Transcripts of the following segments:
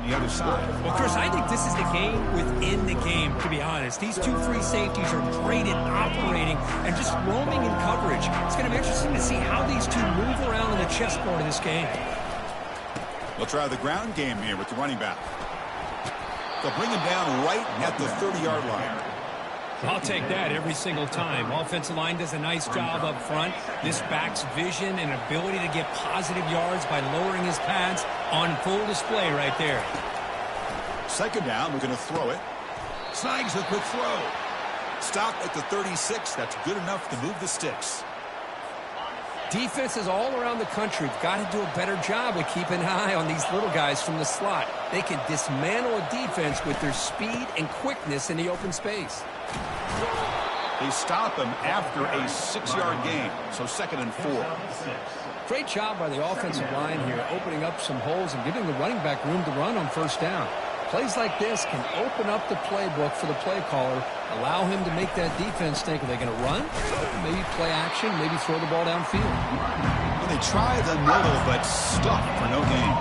the other side. Well, Chris, I think this is the game within the game, to be honest. These two free safeties are great at operating and just roaming in coverage. It's going to be interesting to see how these two move around in the chessboard of this game. They'll try the ground game here with the running back. They'll bring him down right at the 30-yard line. I'll take that every single time. Offensive line does a nice job up front. This back's vision and ability to get positive yards by lowering his pads on full display right there. Second down, we're going to throw it. Snags a quick throw. Stop at the 36. That's good enough to move the sticks. Defenses all around the country have got to do a better job of keeping an eye on these little guys from the slot. They can dismantle a defense with their speed and quickness in the open space. They stop him after a 6-yard gain, so 2nd and 4. Great job by the offensive line here, opening up some holes and giving the running back room to run on first down. Plays like this can open up the playbook for the play caller, allow him to make that defense think, are they going to run? Maybe play action, maybe throw the ball downfield. When they try the middle, but stuck for no gain.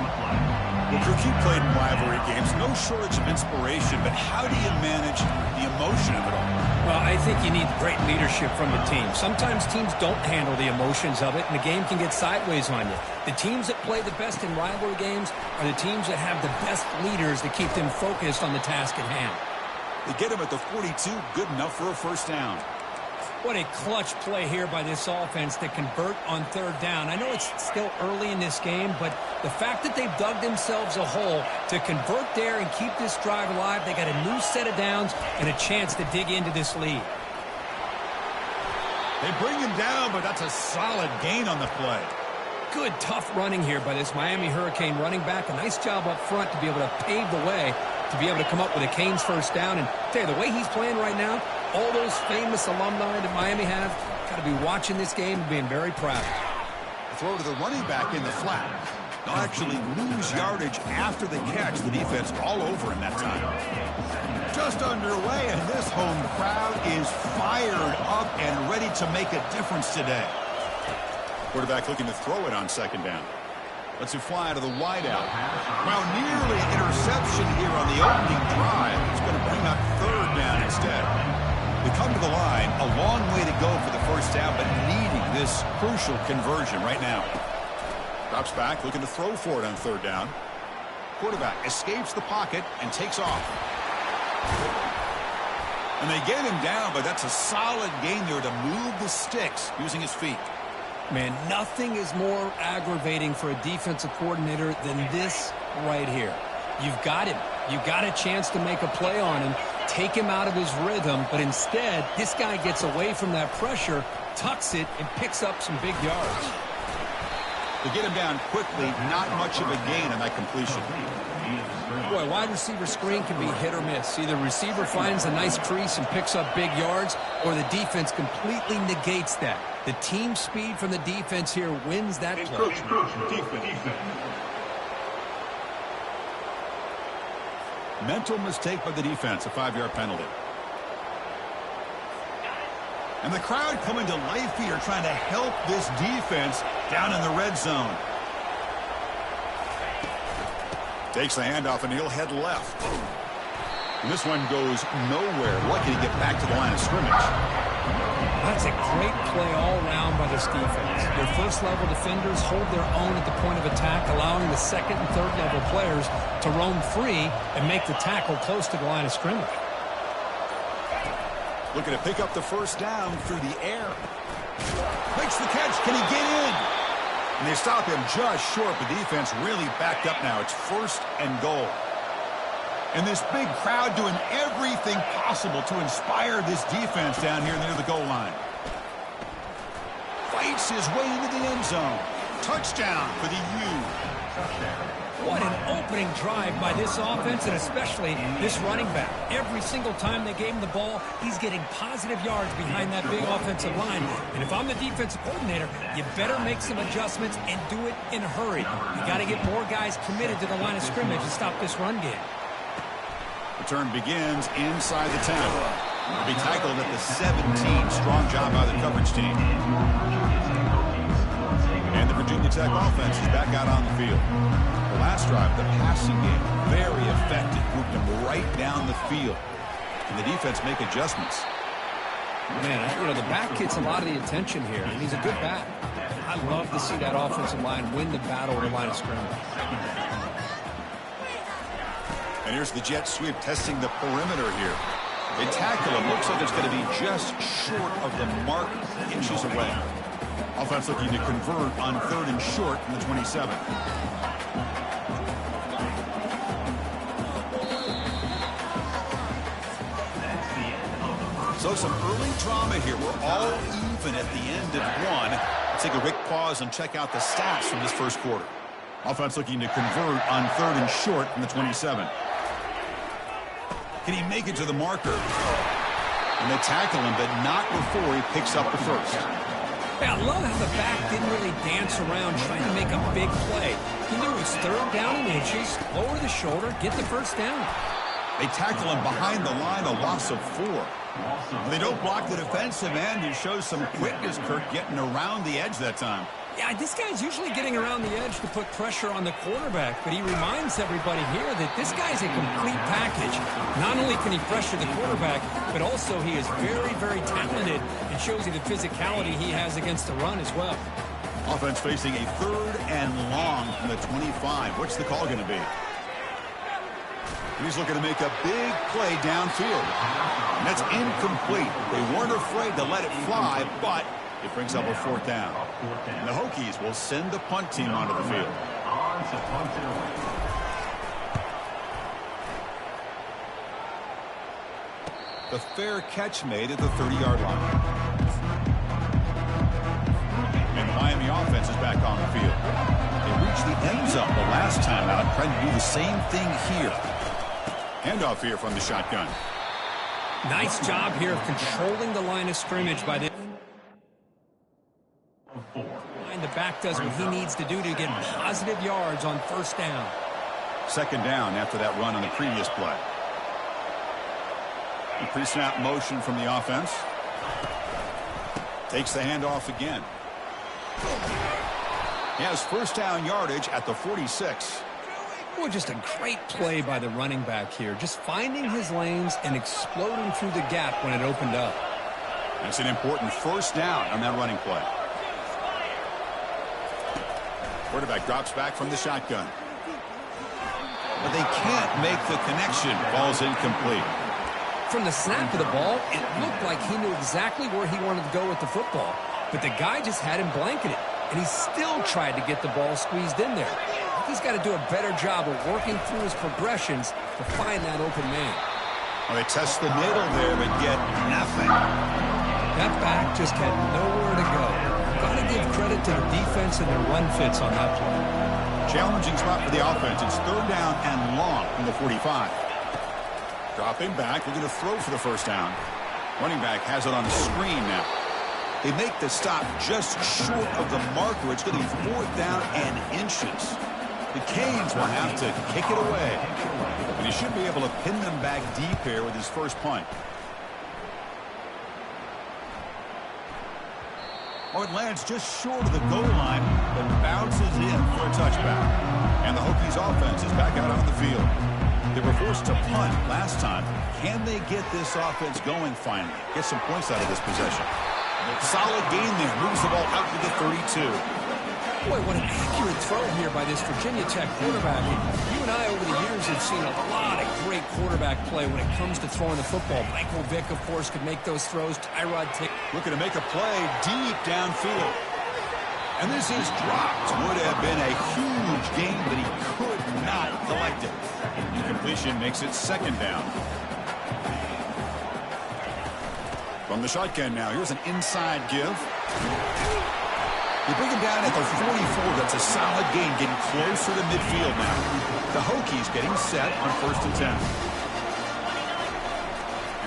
Well, Kirk, you played in rivalry games. No shortage of inspiration, but how do you manage the emotion of it all? Well, I think you need great leadership from the team. Sometimes teams don't handle the emotions of it, and the game can get sideways on you. The teams that play the best in rivalry games are the teams that have the best leaders to keep them focused on the task at hand. They get him at the 42, good enough for a first down. What a clutch play here by this offense to convert on third down. I know it's still early in this game, but the fact that they've dug themselves a hole to convert there and keep this drive alive, they got a new set of downs and a chance to dig into this lead. They bring him down, but that's a solid gain on the play. Good, tough running here by this Miami Hurricane running back. A nice job up front to be able to pave the way to be able to come up with a Canes first down. And tell you, the way he's playing right now, all those famous alumni that Miami have got to be watching this game and being very proud. Throw to the running back in the flat. They'll actually lose yardage after the catch. The defense all over him that time. Just underway, and this home crowd is fired up and ready to make a difference today. Quarterback looking to throw it on second down. Lets it fly to the wideout. Well, nearly interception here on the opening drive. It's going to bring up third down instead. They come to the line, a long way to go for the first down, but needing this crucial conversion right now. Drops back, looking to throw for it on third down. Quarterback escapes the pocket and takes off. And they get him down, but that's a solid gain there to move the sticks using his feet. Man, nothing is more aggravating for a defensive coordinator than this right here. You've got him. You've got a chance to make a play on him, take him out of his rhythm, but instead, this guy gets away from that pressure, tucks it, and picks up some big yards. To get him down quickly, not much of a gain on that completion. Boy, wide receiver screen can be hit or miss. Either receiver finds a nice crease and picks up big yards, or the defense completely negates that. The team speed from the defense here wins that play. Mental mistake by the defense, a 5-yard penalty. And the crowd coming to life here, trying to help this defense down in the red zone. Takes the handoff, and he'll head left. And this one goes nowhere. Lucky to get back to the line of scrimmage. That's a great play all around by this defense. Their first-level defenders hold their own at the point of attack, allowing the second and third-level players to roam free and make the tackle close to the line of scrimmage. Looking to pick up the first down through the air. Makes the catch. Can he get in? And they stop him just short. The defense really backed up now. It's 1st and goal. And this big crowd doing everything possible to inspire this defense down here near the goal line. Fights his way into the end zone. Touchdown for the U. What an opening drive by this offense, and especially this running back. Every single time they gave him the ball, he's getting positive yards behind that big offensive line. And if I'm the defensive coordinator, you better make some adjustments and do it in a hurry. You got to get more guys committed to the line of scrimmage to stop this run game. Return begins inside the 10. Be tackled at the 17. Strong job by the coverage team. And the Virginia Tech offense is back out on the field. The last drive, the passing game, very effective. Moved him right down the field. And the defense make adjustments. Man, the back gets a lot of the attention here, and he's a good back. I love to see that offensive line win the battle at the line of scrimmage. And here's the jet sweep testing the perimeter here. They tackle him. Looks like it's going to be just short of the mark, inches away. Offense looking to convert on 3rd and short from the 27. So some early drama here. We're all even at the end of one. Let's take a quick pause and check out the stats from this first quarter. Offense looking to convert on 3rd and short from the 27. Can he make it to the marker? And they tackle him, but not before he picks up the first. Yeah, I love how the back didn't really dance around trying to make a big play. He knew it was 3rd down in inches, lower the shoulder, get the first down. They tackle him behind the line, a loss of 4. They don't block the defensive end, who shows some quickness, Kirk, getting around the edge that time. Yeah, this guy's usually getting around the edge to put pressure on the quarterback, but he reminds everybody here that this guy's a complete package. Not only can he pressure the quarterback, but also he is very, very talented and shows you the physicality he has against the run as well. Offense facing a 3rd and long from the 25. What's the call going to be? He's looking to make a big play downfield. And that's incomplete. They weren't afraid to let it fly, but it brings up a 4th down. And the Hokies will send the punt team onto the field. The fair catch made at the 30-yard line. And the Miami offense is back on the field. They reached the end zone the last time out, trying to do the same thing here. Handoff here from the shotgun. Nice job here of controlling the line of scrimmage by the... And the back does what he needs to do to get positive yards on 1st down. 2nd down after that run on the previous play. The pre-snap motion from the offense. Takes the handoff again. He has 1st down yardage at the 46. Boy, just a great play by the running back here. Just finding his lanes and exploding through the gap when it opened up. That's an important 1st down on that running play. Quarterback drops back from the shotgun. But they can't make the connection. Ball's incomplete. From the snap of the ball, it looked like he knew exactly where he wanted to go with the football. But the guy just had him blanketed. And he still tried to get the ball squeezed in there. He's got to do a better job of working through his progressions to find that open man. Well, they test the middle there, but get nothing. That back just had nowhere to go. Got to give credit to the defense and the run fits on that play. Challenging spot for the offense. It's 3rd down and long from the 45. Dropping back, looking to throw for the 1st down. Running back has it on the screen now. They make the stop just short of the marker. It's going to be 4th down and inches. The Canes will have to kick it away. And he should be able to pin them back deep here with his first punt. Oh, it lands just short of the goal line, but bounces in for a touchback. And the Hokies offense is back out on the field. They were forced to punt last time. Can they get this offense going finally? Get some points out of this possession. Solid gain there. Moves the ball out to the 32. Boy, what an accurate throw here by this Virginia Tech quarterback. You and I, over the years, have seen a lot of great quarterback play when it comes to throwing the football. Michael Vick, of course, could make those throws. Tyrod Taylor. Looking to make a play deep downfield. And this is dropped. Would have been a huge gain, but he could not collect it. Incompletion makes it 2nd down. From the shotgun now, here's an inside give. They bring him down at the 44. That's a solid gain, getting closer to midfield now. The Hokies getting set on 1st and 10.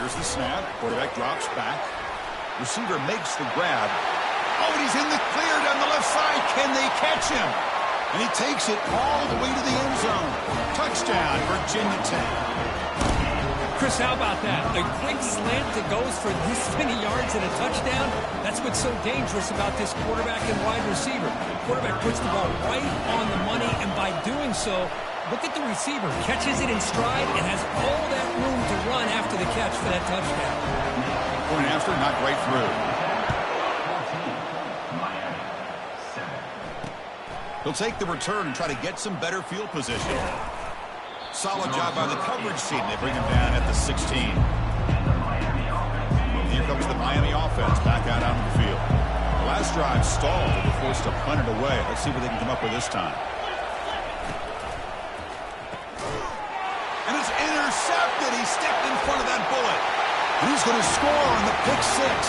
Here's the snap. Quarterback drops back. Receiver makes the grab. Oh, and he's in the clear down the left side. Can they catch him? And he takes it all the way to the end zone. Touchdown, Virginia Tech. Chris, how about that? A quick slant that goes for this many yards and a touchdown. That's what's so dangerous about this quarterback and wide receiver. The quarterback puts the ball right on the money, and by doing so, Look at the receiver. Catches it in stride and has all that room to run after the catch for that touchdown. Point after, not right through. He'll take the return and try to get some better field position. Solid job by the coverage team. They bring him down at the 16. Here comes the Miami offense back out onto the field. The last drive stalled. They were forced to punt it away. Let's see what they can come up with this time. And it's intercepted. He stepped in front of that bullet. And he's going to score on the pick six.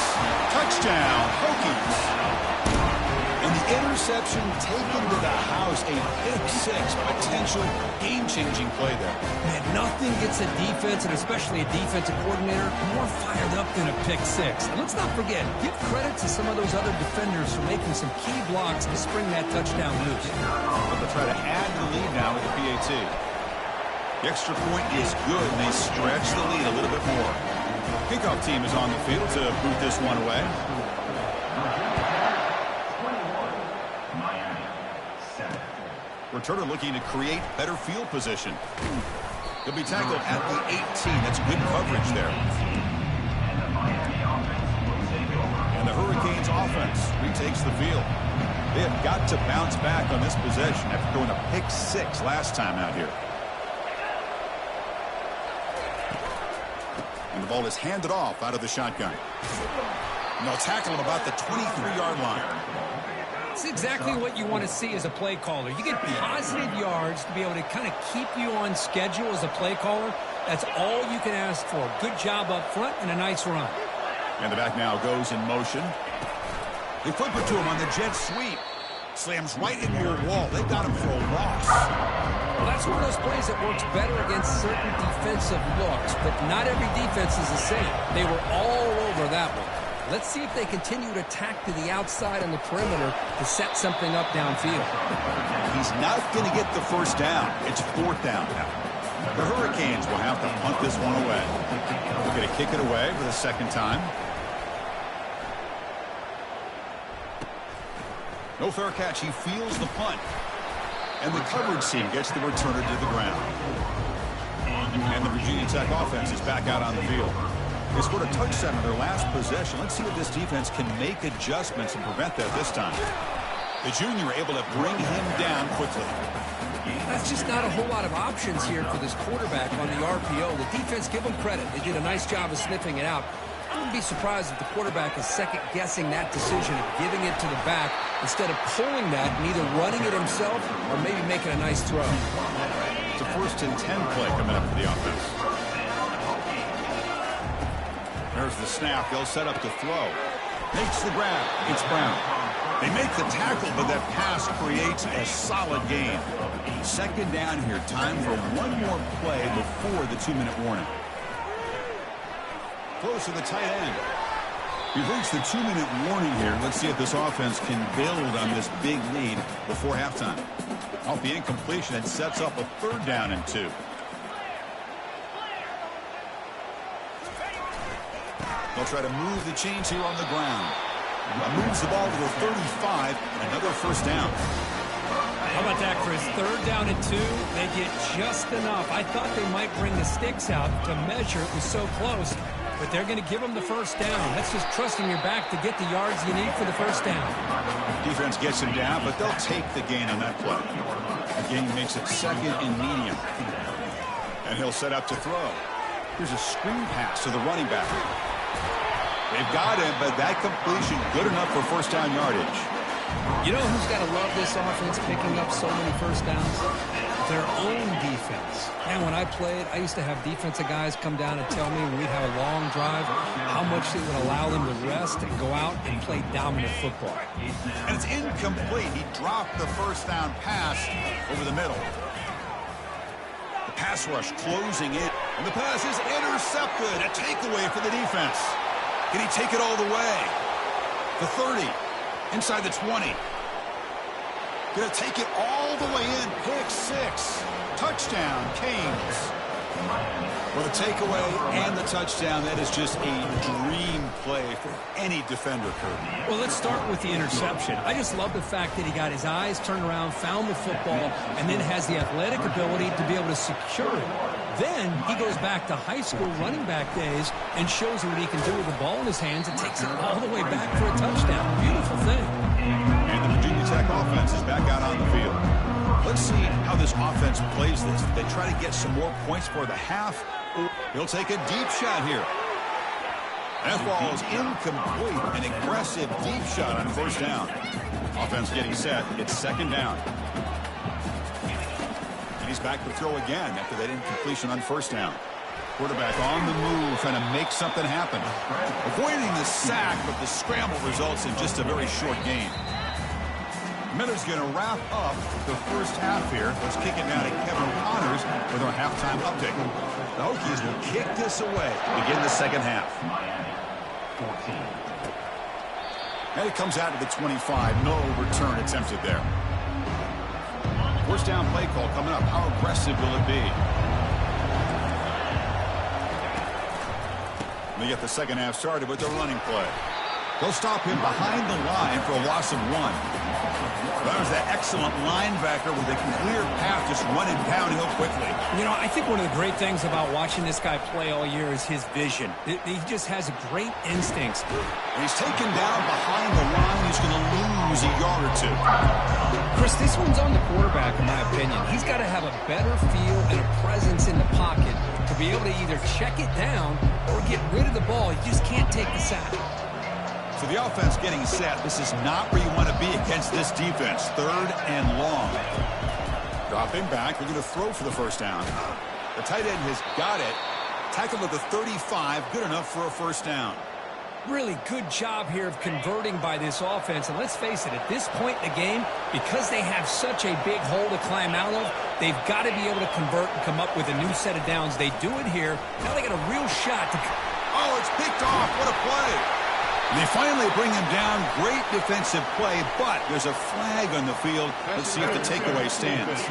Touchdown, Hokies. And the interception taken to the house, a pick six, potential game-changing play there. Man, nothing gets a defense, and especially a defensive coordinator, more fired up than a pick six. And let's not forget, give credit to some of those other defenders for making some key blocks to spring that touchdown loose. But they'll try to add the lead now with the PAT. The extra point is good, and they stretch the lead a little bit more. Kickoff team is on the field to boot this one away. Returner looking to create better field position. He'll be tackled at the 18. That's good coverage there. And the Hurricanes offense retakes the field. They have got to bounce back on this possession after going to pick six last time out here. And the ball is handed off out of the shotgun. And they'll tackle him about the 23-yard line. It's exactly what you want to see as a play caller. You get positive yards to be able to kind of keep you on schedule as a play caller. That's all you can ask for. Good job up front and a nice run. And the back now goes in motion. They flip it to him on the jet sweep. Slams right into a wall. They got him for a loss. Well, that's one of those plays that works better against certain defensive looks, but not every defense is the same. They were all over that one. Let's see if they continue to tack to the outside on the perimeter to set something up downfield. He's not going to get the first down. It's fourth down now. The Hurricanes will have to punt this one away. They're going to kick it away for the second time. No fair catch. He feels the punt. And the coverage team gets the returner to the ground. And the Virginia Tech offense is back out on the field. They scored a touchdown in their last possession. Let's see if this defense can make adjustments and prevent that this time. The junior able to bring him down quickly. That's just not a whole lot of options here for this quarterback on the RPO. The defense, give them credit. They did a nice job of sniffing it out. I wouldn't be surprised if the quarterback is second-guessing that decision of giving it to the back instead of pulling that and either running it himself or maybe making a nice throw. It's a 1st and 10 play coming up for the offense. There's the snap. They'll set up to throw. Makes the grab. It's Brown. They make the tackle, but that pass creates a solid gain. Second down here. Time for one more play before the 2-minute warning. Close to the tight end. We've reached the 2-minute warning here. Let's see if this offense can build on this big lead before halftime. Off the incompletion, it sets up a 3rd down and 2. They'll try to move the chains here on the ground. Moves the ball to the 35. Another 1st down. How about that, Chris? 3rd down and 2. They get just enough. I thought they might bring the sticks out to measure. It was so close. But they're going to give them the 1st down. That's just trusting your back to get the yards you need for the 1st down. Defense gets him down, but they'll take the gain on that play. The gain makes it 2nd and medium. And he'll set up to throw. Here's a screen pass to the running back. They've got him, but that completion good enough for 1st down yardage. You know who's got to love this offense picking up so many 1st downs? Their own defense. And when I played, I used to have defensive guys come down and tell me when we'd have a long drive how much they would allow them to rest and go out and play dominant football. And it's incomplete. He dropped the 1st down pass over the middle. The pass rush closing in. And the pass is intercepted. A takeaway for the defense. Can he take it all the way? The 30. Inside the 20. Going to take it all the way in. Pick 6. Touchdown, Canes. Well, the takeaway and the touchdown, that is just a dream play for any defender, Kurt. Well, let's start with the interception. I just love the fact that he got his eyes turned around, found the football, and then has the athletic ability to be able to secure it. Then he goes back to high school running back days and shows you what he can do with the ball in his hands and takes it all the way back for a touchdown. Beautiful thing. And the Virginia Tech offense is back out on the field. Let's see how this offense plays this. They try to get some more points for the half. He'll take a deep shot here. That ball is incomplete. An aggressive deep shot on first down. Offense getting set. It's second down. And he's back to throw again after that incompletion on first down. Quarterback on the move, trying to make something happen. Avoiding the sack, but the scramble results in just a very short gain. Miller's going to wrap up the first half here. Let's kick it now to Kevin Connors with our halftime update. The Hokies will kick this away to begin the second half. And it comes out to the 25. No return attempted there. First down play call coming up. How aggressive will it be? We get the second half started with the running play. They'll stop him behind the line for a loss of 1. There's that excellent linebacker with a clear path just running downhill quickly. You know, I think one of the great things about watching this guy play all year is his vision. He just has great instincts. And he's taken down behind the line. He's going to lose a yard or two. Chris, this one's on the quarterback, in my opinion. He's got to have a better feel and a presence in the pocket to be able to either check it down or get rid of the ball. He just can't take the sack. So the offense getting set. This is not where you want to be against this defense. Third and long. Dropping back. We're going to throw for the first down. The tight end has got it. Tackled at the 35. Good enough for a first down. Really good job here of converting by this offense. And let's face it, at this point in the game, because they have such a big hole to climb out of, they've got to be able to convert and come up with a new set of downs. They do it here. Now they got a real shot to... Oh, it's picked off. What a play. And they finally bring him down. Great defensive play, but there's a flag on the field. Let's see if the takeaway stands.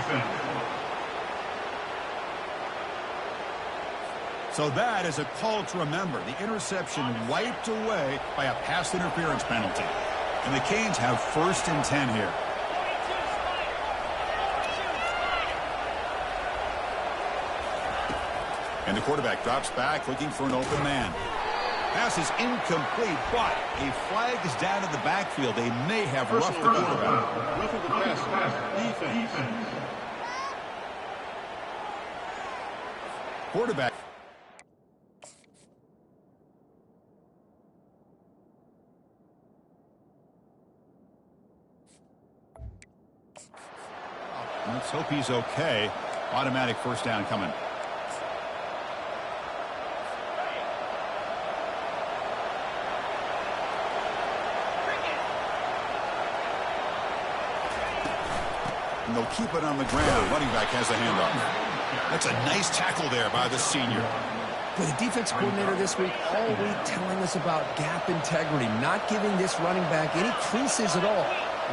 So that is a call to remember. The interception wiped away by a pass interference penalty. And the Canes have first and 10 here. And the quarterback drops back looking for an open man. Pass is incomplete, but a flag is down in the backfield. They may have roughed the quarterback. Roughing the pass. Defense. Quarterback. Let's hope he's okay. Automatic first down coming. And they'll keep it on the ground. Running back has the handoff. That's a nice tackle there by the senior. But the defense coordinator this week all week telling us about gap integrity, not giving this running back any creases at all.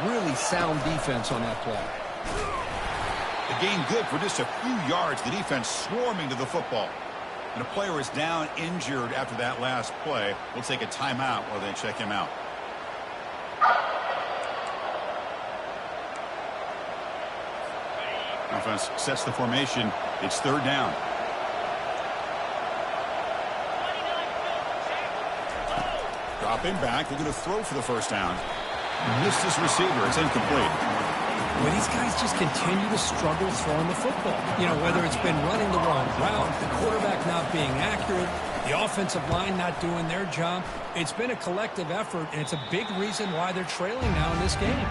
Really sound defense on that play. The game good for just a few yards. The defense swarming to the football. And a player is down injured after that last play. We'll take a timeout while they check him out. Offense sets the formation. It's third down. Dropping back. They're going to throw for the first down. Missed his receiver. It's incomplete. Well, these guys just continue to struggle throwing the football. You know, whether it's been running the wrong route, the quarterback not being accurate, the offensive line not doing their job. It's been a collective effort, and it's a big reason why they're trailing now in this game.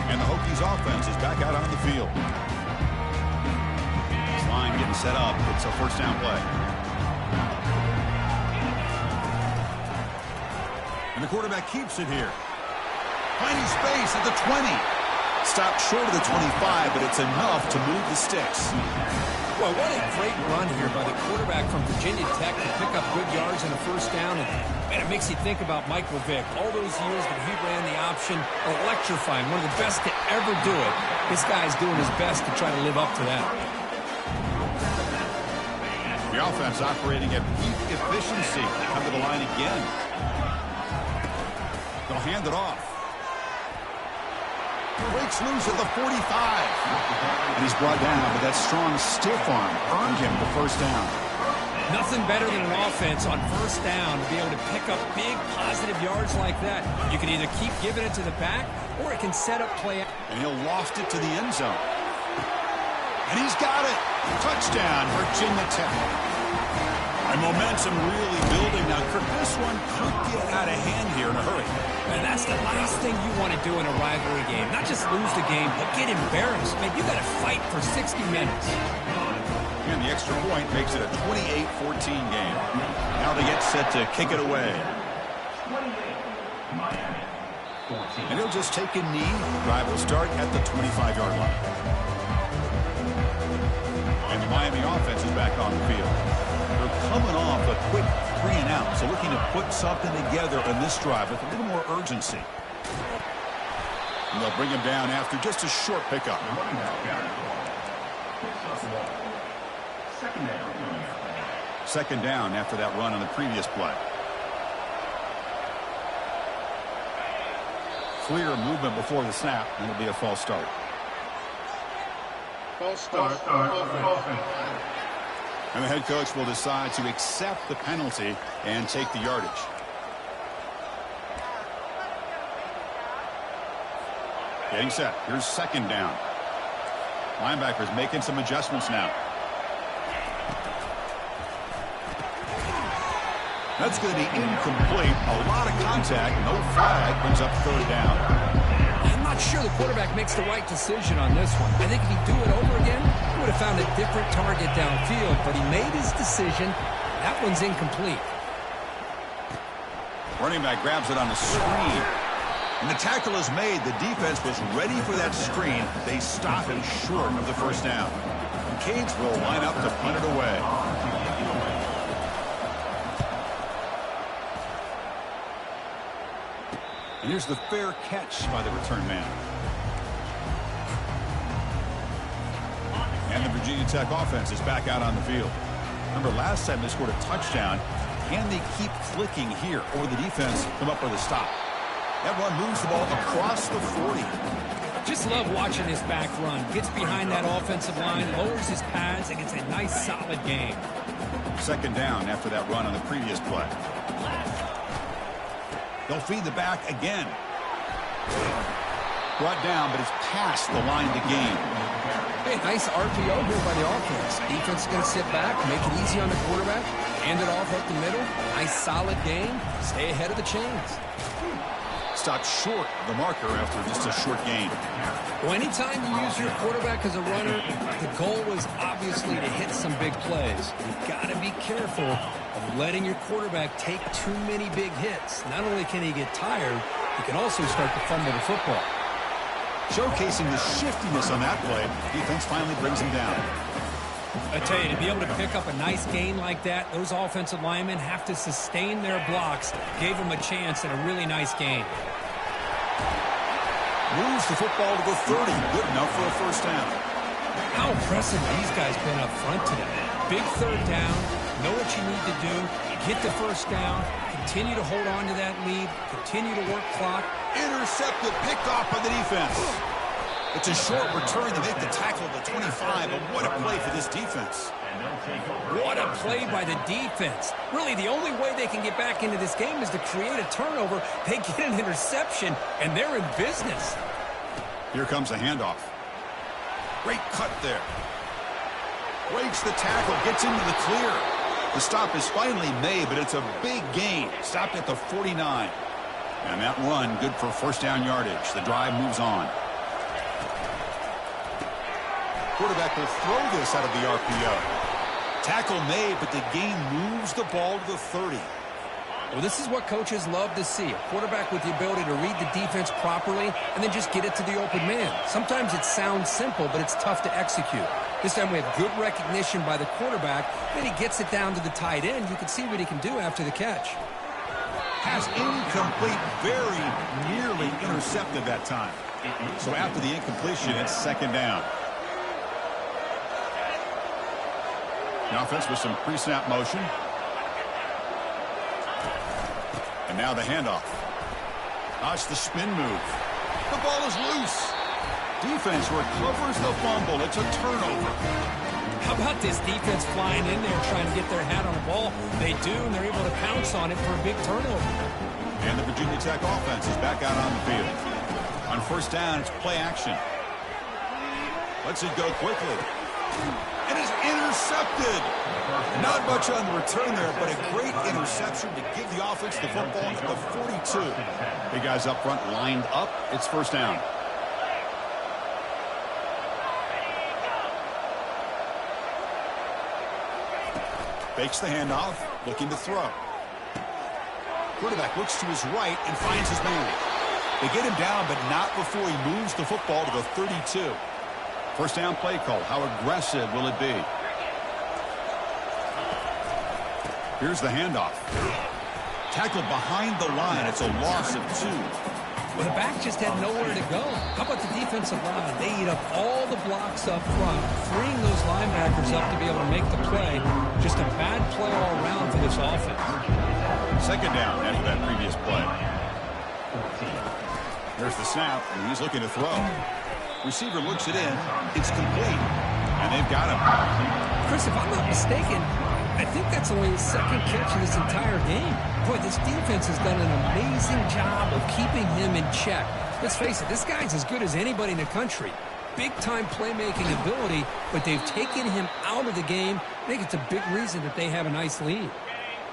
And the Hokies offense is back out on the field. This line getting set up. It's a first down play. And the quarterback keeps it here. Finding space at the 20. stopped short of the 25, but it's enough to move the sticks. Well, what a great run here by the quarterback from Virginia Tech to pick up good yards in a first down. And man, it makes you think about Michael Vick. All those years that he ran the option, electrifying, one of the best to ever do it. This guy's doing his best to try to live up to that. The offense operating at peak efficiency. They come to the line again. They'll hand it off. Breaks loose at the 45. And he's brought down, but that strong stiff arm earned him the first down. Nothing better than an offense on first down to be able to pick up big positive yards like that. You can either keep giving it to the back, or it can set up play. And he'll loft it to the end zone. And he's got it. Touchdown, Virginia Tech. And momentum really building. Now, Kirk, this one could get out of hand here in a hurry. And that's the last thing you want to do in a rivalry game. Not just lose the game, but get embarrassed. Man, you got to fight for 60 minutes. And the extra point makes it a 28-14 game. Now they get set to kick it away. And he'll just take a knee. Drive will start at the 25-yard line. And the Miami offense is back on the field. They're coming off a quick 3-and-out, so looking to put something together in this drive with a little more urgency. And they'll bring him down after just a short pickup. Second down after that run on the previous play. Clear movement before the snap, and it'll be a false start. False start. Offense. And the head coach will decide to accept the penalty and take the yardage. Getting set. Here's second down. Linebackers making some adjustments now. That's going to be incomplete. A lot of contact. No flag. Brings up third down. I'm not sure the quarterback makes the right decision on this one. I think if he'd do it over again, he would have found a different target downfield. But he made his decision. That one's incomplete. Running back grabs it on the screen. And the tackle is made. The defense was ready for that screen. They stop him short of the first down. The Canes will line up to punt it away. And here's the fair catch by the return man. And the Virginia Tech offense is back out on the field. Remember, last time they scored a touchdown. Can they keep clicking here, or the defense come up with a stop? That one moves the ball across the 40. Just love watching this back run. Gets behind that offensive line, lowers his pads, and gets a nice, solid gain. Second down after that run on the previous play. They'll feed the back again. Brought down, but it's past the line to gain. Hey, nice RPO here by the offense. Defense is going to sit back, make it easy on the quarterback, hand it off up the middle. Nice, solid gain. Stay ahead of the chains. Stopped short of the marker after just a short gain. Well, anytime you use your quarterback as a runner, the goal was obviously to hit some big plays. You've got to be careful of letting your quarterback take too many big hits. Not only can he get tired, he can also start to fumble the football. Showcasing the shiftiness on that play, defense finally brings him down. I tell you, to be able to pick up a nice gain like that, those offensive linemen have to sustain their blocks. Gave them a chance at a really nice gain. Moves the football to the 30. Good enough for a first down. How impressive these guys been up front today. Big third down. Know what you need to do. Get the first down. Continue to hold on to that lead. Continue to work clock. Intercepted, picked off by the defense. It's a short return to make the tackle at the 25, but what a play for this defense. What a play by the defense. Really, the only way they can get back into this game is to create a turnover. They get an interception, and they're in business. Here comes a handoff. Great cut there. Breaks the tackle, gets into the clear. The stop is finally made, but it's a big gain. Stopped at the 49. And that run, good for first down yardage. The drive moves on. Quarterback will throw this out of the RPO. Tackle made, but the gain moves the ball to the 30. Well, this is what coaches love to see. A quarterback with the ability to read the defense properly and then just get it to the open man. Sometimes it sounds simple, but it's tough to execute. This time we have good recognition by the quarterback. Then he gets it down to the tight end. You can see what he can do after the catch. Pass incomplete, very nearly intercepted that time. So after the incompletion, it's second down. The offense with some pre-snap motion. And now the handoff. It's the spin move. The ball is loose. Defense recovers the fumble. It's a turnover. How about this defense flying in there trying to get their hat on the ball? They do, and they're able to pounce on it for a big turnover. And the Virginia Tech offense is back out on the field. On first down, it's play action. Lets it go quickly. And is intercepted. Not much on the return there, but a great interception to give the offense the football at the 42. Big guys up front lined up. It's first down. Fakes the handoff, looking to throw. Quarterback looks to his right and finds his man. They get him down, but not before he moves the football to the 32. First down play call. How aggressive will it be? Here's the handoff. Tackled behind the line. It's a loss of 2. Well, the back just had nowhere to go. How about the defensive line? They eat up all the blocks up front, freeing those linebackers up to be able to make the play. Just a bad play all around for this offense. Second down after that previous play. There's the snap, and he's looking to throw. Receiver looks it in. It's complete, and they've got him. Chris, if I'm not mistaken, I think that's only his second catch of this entire game. Boy, this defense has done an amazing job of keeping him in check. Let's face it, this guy's as good as anybody in the country. Big-time playmaking ability, but they've taken him out of the game. I think it's a big reason that they have a nice lead.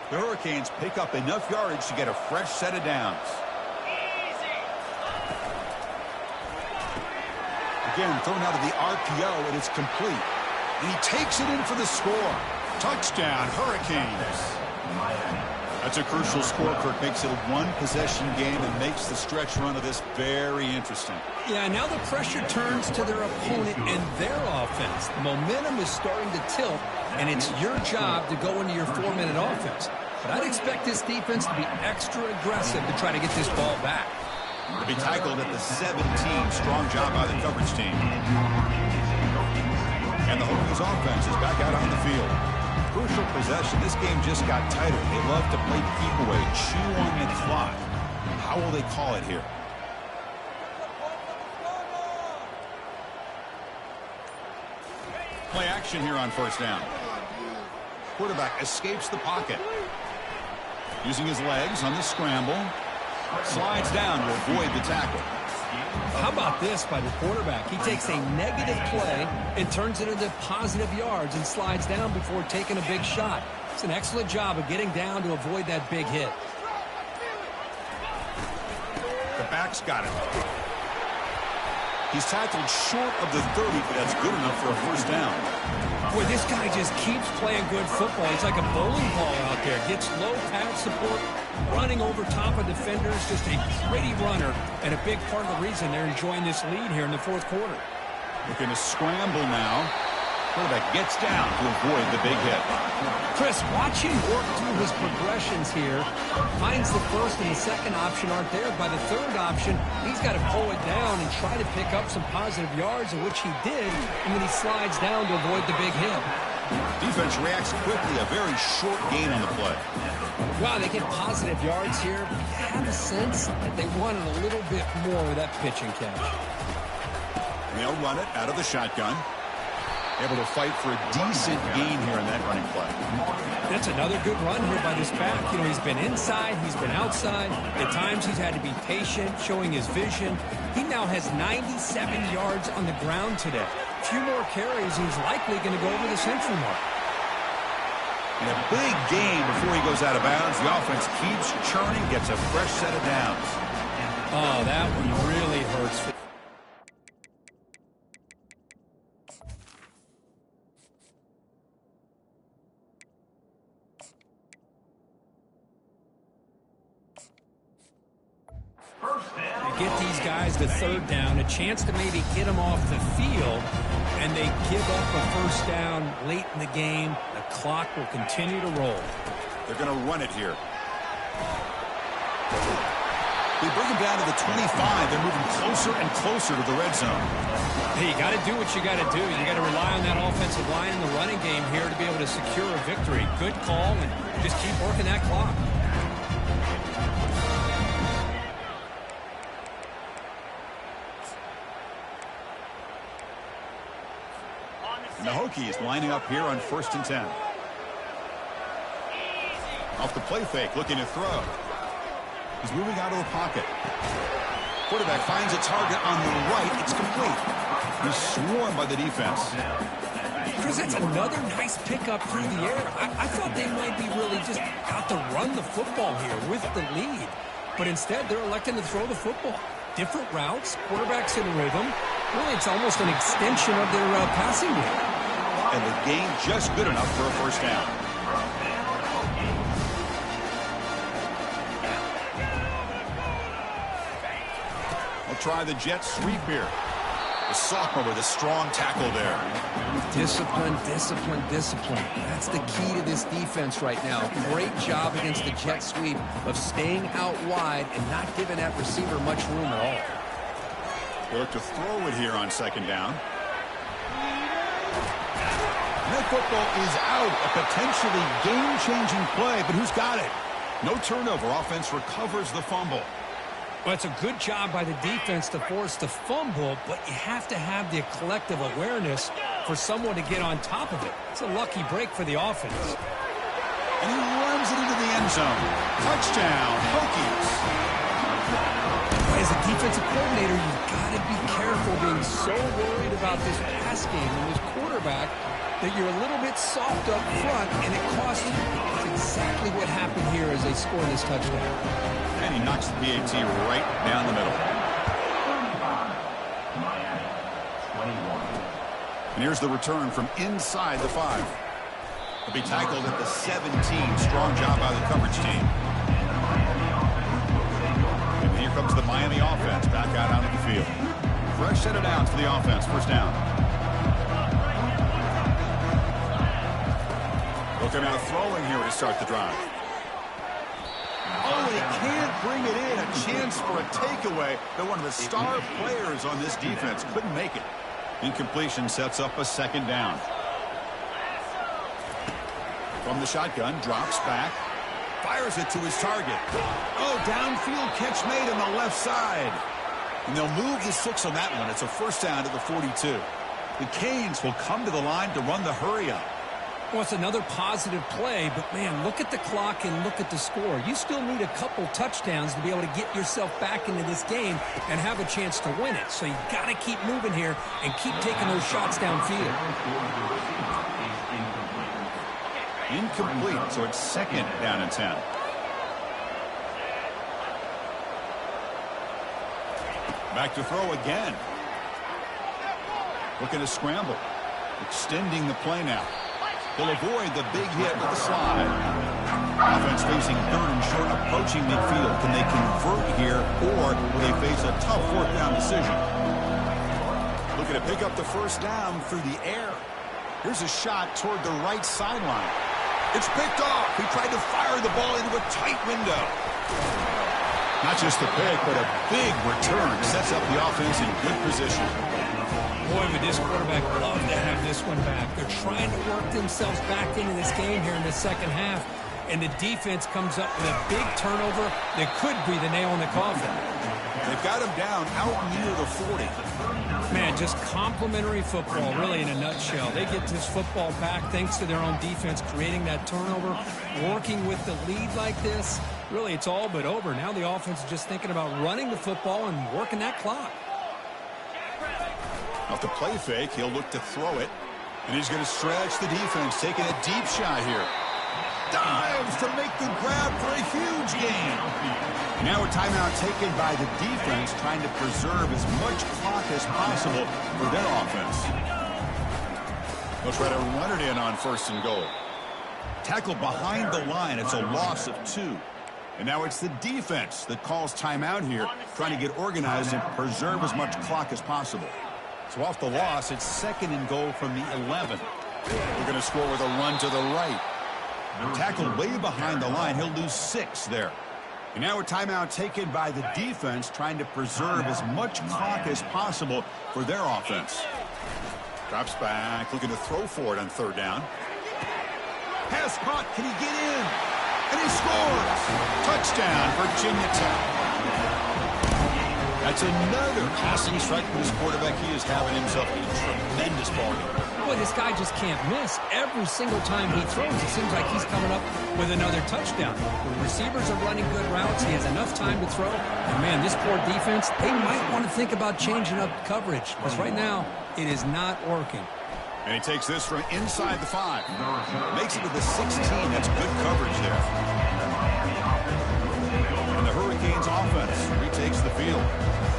The Hurricanes pick up enough yardage to get a fresh set of downs. Again, thrown out of the RPO, and it's complete. And he takes it in for the score. Touchdown, Hurricanes. That's a crucial score. Kirk makes it a one-possession game and makes the stretch run of this very interesting. Yeah, now the pressure turns to their opponent and their offense. The momentum is starting to tilt, and it's your job to go into your 4-minute offense. But I'd expect this defense to be extra aggressive to try to get this ball back. To be tackled at the 17. Strong job by the coverage team. And the Hokies offense is back out on the field. Crucial possession. This game just got tighter. They love to play keep away, chew on the clock. How will they call it here? Play action here on first down. Quarterback escapes the pocket. Using his legs on the scramble. Slides down to avoid the tackle. How about this by the quarterback? He takes a negative play and turns it into positive yards and slides down before taking a big shot. It's an excellent job of getting down to avoid that big hit. The back's got it. He's tackled short of the 30, but that's good enough for a first down. Boy, this guy just keeps playing good football. He's like a bowling ball out there. Gets low pad support, running over top of defenders. Just a gritty runner, and a big part of the reason they're enjoying this lead here in the fourth quarter. Looking to scramble now. Quarterback gets down to avoid the big hit. Chris, watch him work through his progressions here. Finds the first and the second option aren't there. By the third option, he's got to pull it down and try to pick up some positive yards, of which he did, and then he slides down to avoid the big hit. Defense reacts quickly. A very short gain on the play. Wow, they get positive yards here. I have a sense that they wanted a little bit more with that pitch and catch. They'll run it out of the shotgun. Able to fight for a decent gain here in that running play. That's another good run here by this back. You know, he's been inside, he's been outside. At times he's had to be patient, showing his vision. He now has 97 yards on the ground today. A few more carries, he's likely going to go over the century mark. In a big game before he goes out of bounds, the offense keeps churning, gets a fresh set of downs. Oh, that one really hurts. get these guys to third down, a chance to maybe get them off the field, and they give up a first down late in the game. The clock will continue to roll. They're going to run it here. They bring him down to the 25. They're moving closer and closer to the red zone. Hey, you got to do what you got to do. You got to rely on that offensive line in the running game here to be able to secure a victory. Good call, and just keep working that clock. And the Hokies lining up here on 1st and 10. Off the play fake, looking to throw. He's moving out of the pocket. Quarterback finds a target on the right. It's complete. He's swarmed by the defense. Chris, that's another nice pickup through the air. I thought they might be really just out to run the football here with the lead. But instead, they're electing to throw the football. Different routes, quarterbacks in rhythm. Really, it's almost an extension of their passing game. And the game just good enough for a first down. We'll try the jet sweep here. The sophomore with a strong tackle there. Discipline, discipline, discipline. That's the key to this defense right now. Great job against the jet sweep of staying out wide and not giving that receiver much room at all. They look to throw it here on 2nd down. And that football is out. A potentially game-changing play, but who's got it? No turnover. Offense recovers the fumble. Well, it's a good job by the defense to force the fumble, but you have to have the collective awareness for someone to get on top of it. It's a lucky break for the offense. And he runs it into the end zone. Touchdown, Hokies. As a defensive coordinator, you've got to be careful being so worried about this pass game and this quarterback that you're a little bit soft up front, and it costs you. That's exactly what happened here as they score this touchdown. And he knocks the PAT right down the middle. And here's the return from inside the 5. He'll be tackled at the 17. Strong job by the coverage team. And here comes the Miami offense back out onto the field. Fresh set of downs for the offense. First down. Looking out throwing here to start the drive. Oh, they can't bring it in. A chance for a takeaway, but one of the star players on this defense couldn't make it. Incompletion sets up a 2nd down. From the shotgun, drops back, fires it to his target. Oh, downfield catch made on the left side. And they'll move the 6 on that one. It's a first down to the 42. The Canes will come to the line to run the hurry-up. Well, it's another positive play, but, man, look at the clock and look at the score. You still need a couple touchdowns to be able to get yourself back into this game and have a chance to win it. So you got to keep moving here and keep taking those shots downfield. Incomplete, so it's 2nd down and 10. Back to throw again. Looking to scramble. Extending the play now. He'll avoid the big hit with the slide. Offense facing 3rd and short, approaching midfield. Can they convert here, or will they face a tough 4th down decision? Looking to pick up the first down through the air. Here's a shot toward the right sideline. It's picked off. He tried to fire the ball into a tight window. Not just the pick, but a big return. Sets up the offense in good position. Boy, would this quarterback love to have this one back. They're trying to work themselves back into this game here in the 2nd half, and the defense comes up with a big turnover that could be the nail in the coffin. They've got him down out near the 40. Man, just complimentary football, really, in a nutshell. They get this football back thanks to their own defense, creating that turnover, working with the lead like this. Really, it's all but over. Now the offense is just thinking about running the football and working that clock. Off the play fake, he'll look to throw it. And he's going to stretch the defense, taking a deep shot here. Dives to make the grab for a huge gain. Now a timeout taken by the defense, trying to preserve as much clock as possible for their offense. They'll try to run it in on 1st and goal. Tackled behind the line. It's a loss of 2. And now it's the defense that calls timeout here, trying to get organized and preserve as much clock as possible. So off the loss, it's 2nd and goal from the 11. We're going to score with a run to the right. Tackled way behind the line. He'll lose 6 there. And now a timeout taken by the defense, trying to preserve as much clock as possible for their offense. Drops back, looking to throw for it on 3rd down. Pass caught. Can he get in? And he scores! Touchdown, Virginia Tech. That's another passing strike from this quarterback. He is having himself a tremendous ball game. Boy, this guy just can't miss. Every single time he throws, it seems like he's coming up with another touchdown. The receivers are running good routes. He has enough time to throw. And, man, this poor defense, they might want to think about changing up coverage, because right now it is not working. And he takes this from inside the 5. Makes it to the 16. That's good coverage there. And the Hurricanes offense retakes the field.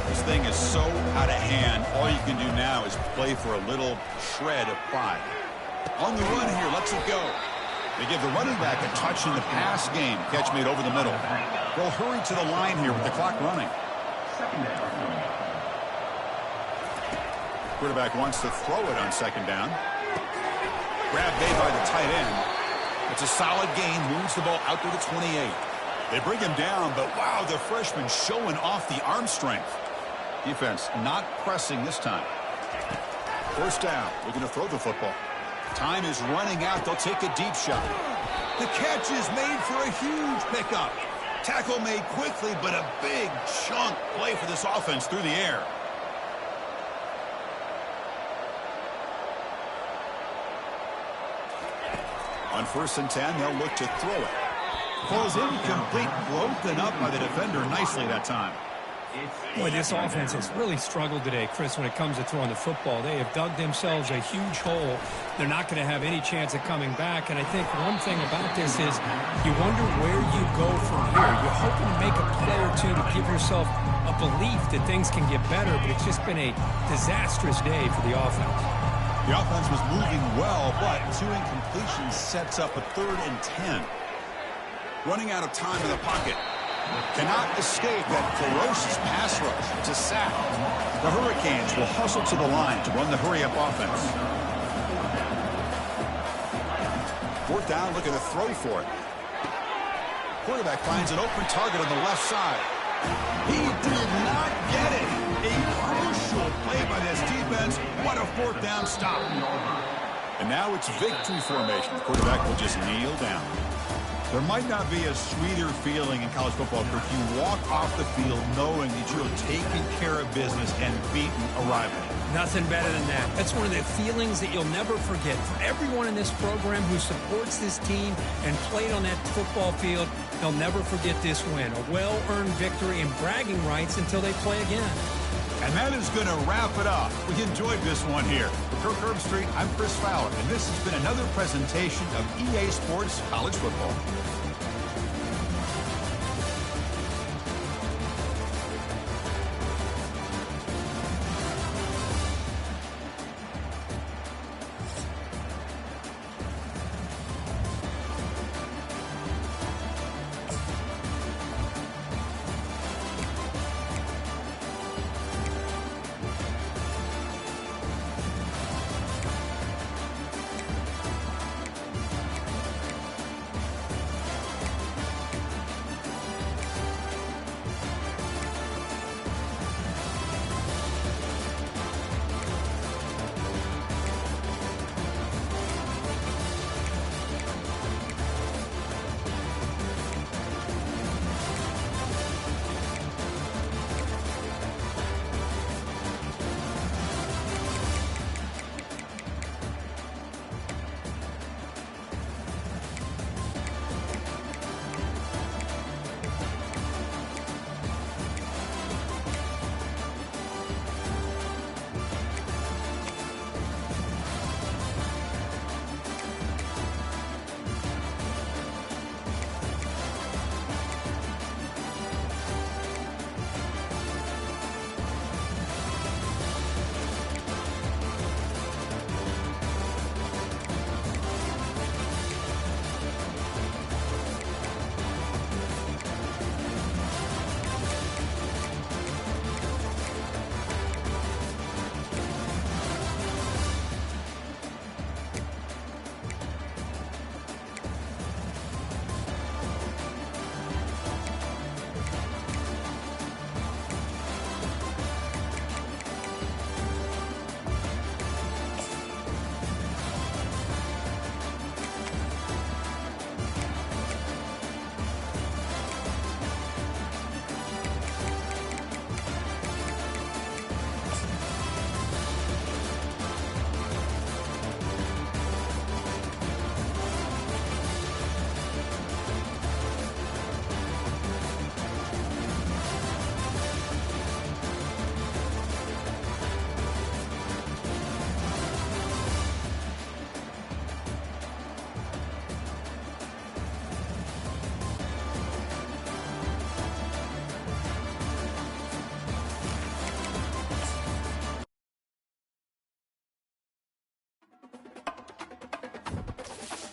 This thing is so out of hand. All you can do now is play for a little shred of pride. On the run here, lets it go. They give the running back a touch in the pass game. Catch made over the middle. They'll hurry to the line here with the clock running. Quarterback wants to throw it on 2nd down. Grab made by the tight end. It's a solid gain. Moves the ball out to the 28. They bring him down, but wow, the freshman showing off the arm strength. Defense not pressing this time. 1st down. Looking to throw the football. Time is running out. They'll take a deep shot. The catch is made for a huge pickup. Tackle made quickly, but a big chunk play for this offense through the air. On 1st and 10, they'll look to throw it. Falls incomplete, broken up by the defender nicely that time. Boy, this offense has really struggled today, Chris, when it comes to throwing the football. They have dug themselves a huge hole. They're not going to have any chance of coming back. And I think one thing about this is you wonder where you go from here. You're hoping to make a play or two to give yourself a belief that things can get better, but it's just been a disastrous day for the offense. The offense was moving well, but 2 incompletions sets up a 3rd and 10. Running out of time in the pocket. Cannot escape that ferocious pass rush. It's a sack. The Hurricanes will hustle to the line to run the hurry-up offense. 4th down, looking to throw for it. Quarterback finds an open target on the left side. He did not get it. A crucial play by this defense. What a 4th down stop. And now it's victory formation. The quarterback will just kneel down. There might not be a sweeter feeling in college football if you walk off the field knowing that you have taken care of business and beaten a rival. Nothing better than that. That's one of the feelings that you'll never forget. For everyone in this program who supports this team and played on that football field, they'll never forget this win. A well-earned victory and bragging rights until they play again. And that is going to wrap it up. We enjoyed this one here. For Kirk Herbstreit, I'm Chris Fowler, and this has been another presentation of EA Sports College Football.